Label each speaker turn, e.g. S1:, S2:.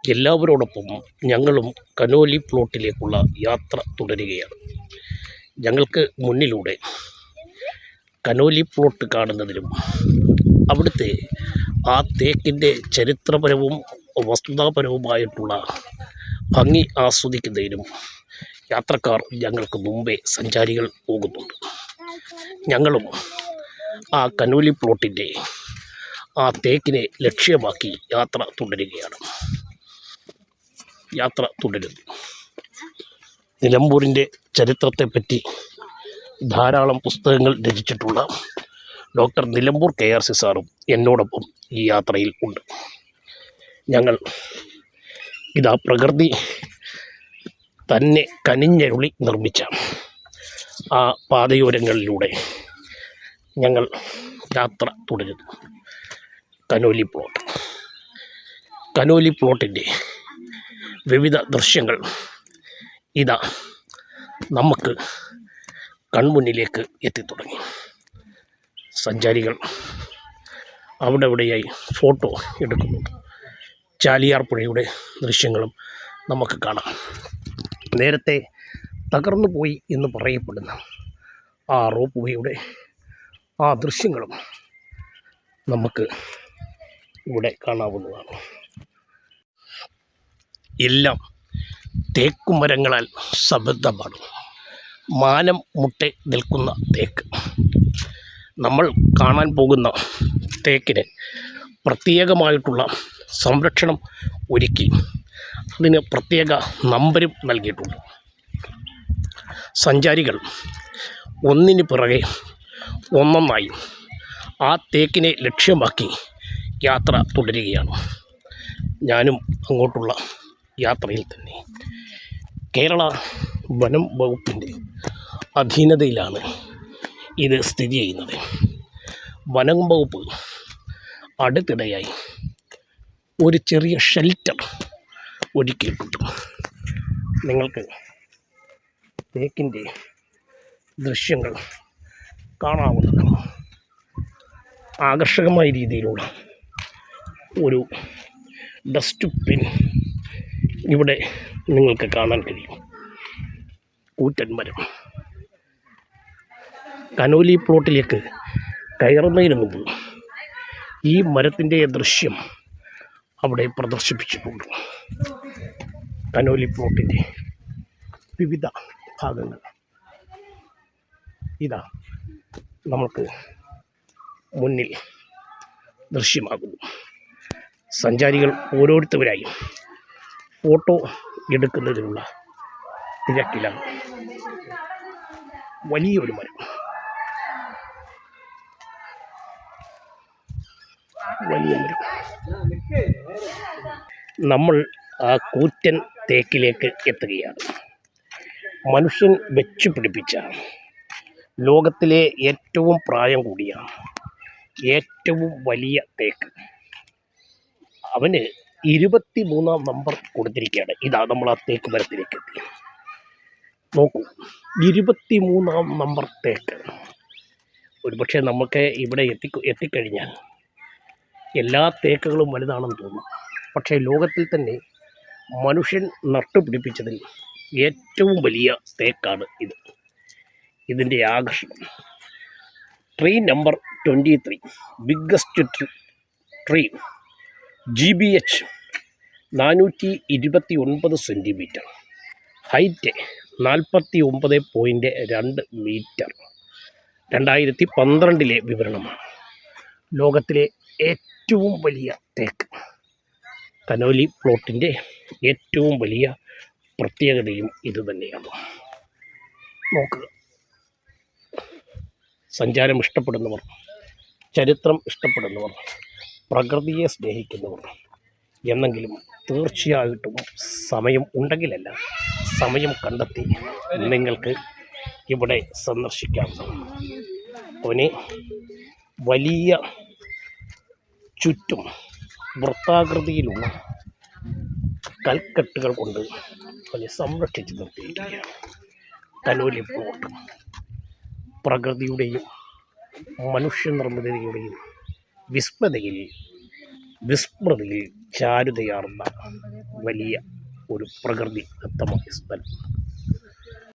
S1: എല്ലാവരോടൊപ്പം ഞങ്ങളും കനോലി പ്ലോട്ടിലേക്കുള്ള യാത്ര തുടരുകയാണ്. ഞങ്ങൾക്ക് മുന്നിലൂടെ കനോലി പ്ലോട്ട് കാണുന്നതിനും അവിടുത്തെ ആ തേക്കിൻ്റെ ചരിത്രപരവും വസ്തുതാപരവുമായിട്ടുള്ള ഭംഗി ആസ്വദിക്കുന്നതിനും യാത്രക്കാർ ഞങ്ങൾക്ക് മുമ്പേ സഞ്ചാരികൾ പോകുന്നുണ്ട്. ഞങ്ങളും ആ കനോലി പ്ലോട്ടിൻ്റെ ആ തേക്കിനെ ലക്ഷ്യമാക്കി യാത്ര തുടരുന്നു. നിലമ്പൂരിൻ്റെ ചരിത്രത്തെപ്പറ്റി ധാരാളം പുസ്തകങ്ങൾ രചിച്ചിട്ടുള്ള ഡോക്ടർ നിലമ്പൂർ KRC സാറും എന്നോടൊപ്പം ഈ യാത്രയിൽ ഉണ്ട്. ഞങ്ങൾ ഇതാ പ്രകൃതി തന്നെ കനിഞ്ഞരുളി നിർമ്മിച്ച ആ പാതയോരങ്ങളിലൂടെ ഞങ്ങൾ യാത്ര തുടരുന്നു. കനോലി പ്ലോട്ടിൻ്റെ വിവിധ ദൃശ്യങ്ങൾ ഇതാ നമുക്ക് കൺമുന്നിലേക്ക് എത്തിത്തുടങ്ങി. സഞ്ചാരികൾ അവിടെയായി ഫോട്ടോ എടുക്കുന്നുണ്ട്. ചാലിയാർ പുഴയുടെ ദൃശ്യങ്ങളും നമുക്ക് കാണാം. നേരത്തെ തകർന്നു പോയി എന്ന് പറയപ്പെടുന്ന ആ റോപ്പ് വേയുടെ ആ ദൃശ്യങ്ങളും നമുക്ക് ഇവിടെ കാണാവുന്നതാണ്. എല്ലാം തേക്കുമരങ്ങളാൽ സമൃദ്ധമാണ്. മാനം മുട്ടെ നിൽക്കുന്ന തേക്ക്. നമ്മൾ കാണാൻ പോകുന്ന തേക്കിന് പ്രത്യേകമായിട്ടുള്ള സംരക്ഷണം ഒരുക്കി അതിന് പ്രത്യേക നമ്പരും നൽകിയിട്ടുണ്ട്. സഞ്ചാരികൾ ഒന്നിന് പിറകെ ഒന്നൊന്നായി ആ തേക്കിനെ ലക്ഷ്യമാക്കി യാത്ര തുടരുകയാണ്. ഞാനും അങ്ങോട്ടുള്ള യാത്രയിൽ തന്നെ. കേരള വനം വകുപ്പിൻ്റെ അധീനതയിലാണ് ഇത് സ്ഥിതി ചെയ്യുന്നത്. വനം വകുപ്പ് അടുത്തിടെയായി ഒരു ചെറിയ ഷെൽട്ടർ ഒരുക്കിയിട്ടുണ്ട്. നിങ്ങൾക്ക് തേക്കിൻ്റെ ദൃശ്യങ്ങൾ കാണാവുന്നതാണ്. ആകർഷകമായ രീതിയിലുള്ള ഒരു ഡസ്റ്റ്ബിൻ ഇവിടെ നിങ്ങൾക്ക് കാണാൻ കഴിയും. കൂറ്റൻ മരം. കനോലി പ്ലോട്ടിലേക്ക് കയറുന്നതിന് മുമ്പ് ഈ മരത്തിൻ്റെ ദൃശ്യം അവിടെ പ്രദർശിപ്പിച്ചിട്ടുണ്ട്. കനോലി പ്ലോട്ടിൻ്റെ വിവിധ ഭാഗങ്ങൾ ഇതാ നമുക്ക് മുന്നിൽ ദൃശ്യമാകുന്നു. സഞ്ചാരികൾ ഓരോരുത്തരായി ഫോട്ടോ എടുക്കുന്നതിനുള്ള തിരക്കിലാണ്. വലിയൊരു മരം. നമ്മൾ ആ കൂറ്റൻ തേക്കിലേക്ക് എത്തുകയാണ്. മനുഷ്യൻ വെച്ചു പിടിപ്പിച്ച ലോകത്തിലെ ഏറ്റവും പ്രായം കൂടിയ ഏറ്റവും വലിയ തേക്ക്. അവന് 23-ാം നമ്പർ കൊടുത്തിരിക്കുകയാണ്. ഇതാ നമ്മൾ ആ തേക്ക് മരത്തിലേക്ക് എത്തി. നോക്കൂ, 23-ാം നമ്പർ തേക്ക്. ഒരുപക്ഷെ നമുക്ക് ഇവിടെ എത്തിക്കഴിഞ്ഞാൽ എല്ലാ തേക്കുകളും വലുതാണെന്ന് തോന്നും. പക്ഷേ ലോകത്തിൽ തന്നെ മനുഷ്യൻ നട്ടുപിടിപ്പിച്ചതിൽ ഏറ്റവും വലിയ തേക്കാണ് ഇത്. ഇതിൻ്റെ ആകർഷണം tree number 23, biggest tree, GBH 429 centimetre, height 49.2 metre. 2012 വിവരണമാണ്. ലോകത്തിലെ ഏറ്റവും വലിയ തേക്ക്. കനോലി പ്ലോട്ടിൻ്റെ ഏറ്റവും വലിയ പ്രത്യേകതയും ഇതുതന്നെയാണ്. നോക്കുക, സഞ്ചാരം ഇഷ്ടപ്പെടുന്നവർ, ചരിത്രം ഇഷ്ടപ്പെടുന്നവർ, പ്രകൃതിയെ സ്നേഹിക്കുന്നവർ എന്നെങ്കിലും തീർച്ചയായിട്ടും സമയം ഉണ്ടെങ്കിലല്ല സമയം കണ്ടെത്തി നിങ്ങൾക്ക് ഇവിടെ സന്ദർശിക്കാം. അവനെ വലിയ ചുറ്റും വൃത്താകൃതിയിലുള്ള കൽക്കെട്ടുകൾ കൊണ്ട് അവനെ സംരക്ഷിച്ച് നിർത്തിയിരിക്കുകയാണ്. കനോലി പ്ലോട്ട് പ്രകൃതിയുടെയും മനുഷ്യനിർമ്മിതയുടെയും വിസ്മതയിൽ വിസ്മൃതിയിൽ ചാരുതയാർന്ന വലിയ ഒരു പ്രകൃതി ദത്തമായ സ്ഥലം.